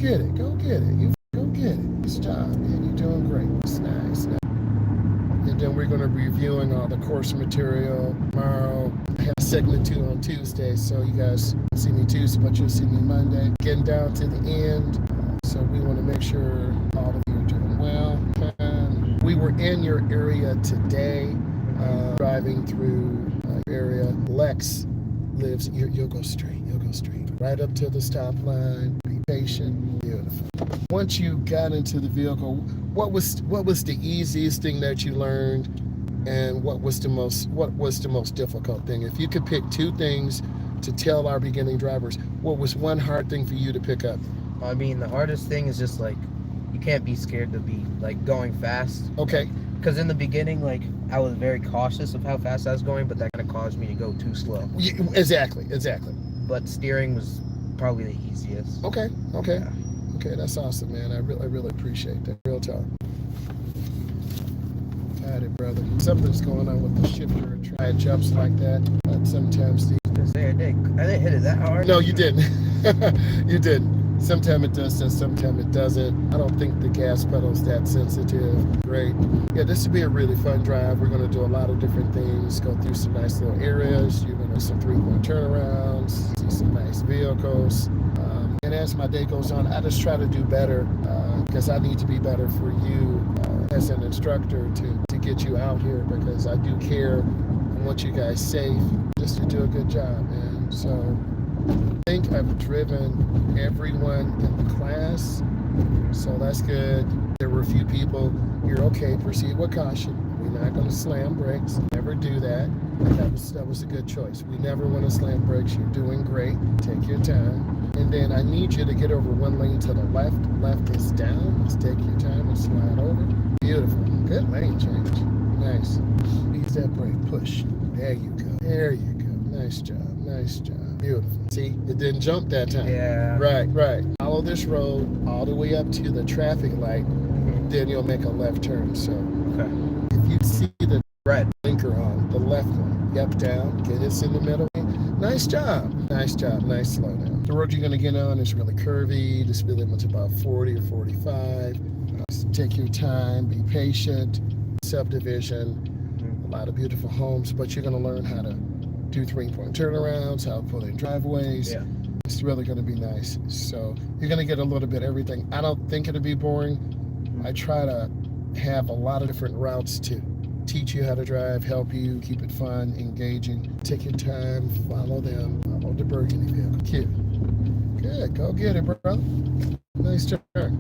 get it. Go get it. You go get it. Nice job, man. You're doing great. It's nice. And then we're going to be reviewing all the course material tomorrow. I have segment 2 on Tuesday, so you guys see me Tuesday, but you'll see me Monday. Getting down to the end, so we want to make sure all of you are doing well. We were in your area today, driving through your area. Lex lives. You'll go straight. You'll go straight right up to the stop line. Be patient. Beautiful. Once you got into the vehicle, what was the easiest thing that you learned, and what was the most difficult thing? If you could pick 2 things to tell our beginning drivers, what was one hard thing for you to pick up? I mean, the hardest thing is just like you can't be scared to be like going fast. Okay. Because in the beginning, like I was very cautious of how fast I was going, but that kind of caused me to go too slow. Yeah, exactly. But steering was probably the easiest. Okay. Yeah. Okay, that's awesome, man. I really appreciate that. Real talk. Got it, brother. Something's going on with the shifter. Try it jumps like that. But sometimes the... I didn't hit it that hard. No, you didn't. You didn't. Sometimes it does that, sometimes it doesn't. I don't think the gas pedal's that sensitive. Great. Yeah, this will be a really fun drive. We're going to do a lot of different things, go through some nice little areas. You're going to see some 3-point turnarounds, see some nice vehicles. And as my day goes on, I just try to do better because I need to be better for you as an instructor to get you out here, because I do care. I want you guys safe, just to do a good job, man. So I think I've driven everyone in the class, so that's good. There were a few people, you're okay, proceed with caution. We're not going to slam brakes. Never do that. That was a good choice. We never want to slam brakes. You're doing great. Take your time. And then I need you to get over one lane to the left. Left is down. Just take your time and slide over. Beautiful. Good lane change. Nice. Ease that brake. Push. There you go. There you go. Nice job. Nice job. Beautiful. See, it didn't jump that time. Yeah. Right. Follow this road all the way up to the traffic light. Then you'll make a left turn. So if you see the red blinker on the left one, yep, down. Get us in the middle. Nice job. Nice slowdown. The road you're going to get on is really curvy. The speed limit's about 40 or 45. So take your time. Be patient. Subdivision. A lot of beautiful homes, but you're going to learn how to do 3-point turnarounds, how to pull in driveways. Yeah. It's really going to be nice. So you're going to get a little bit of everything. I don't think it'll be boring. I try to have a lot of different routes to teach you how to drive, help you, keep it fun, engaging. Take your time, follow them, follow the burgundy vehicle. Cute. Good, go get it, bro. Nice turn.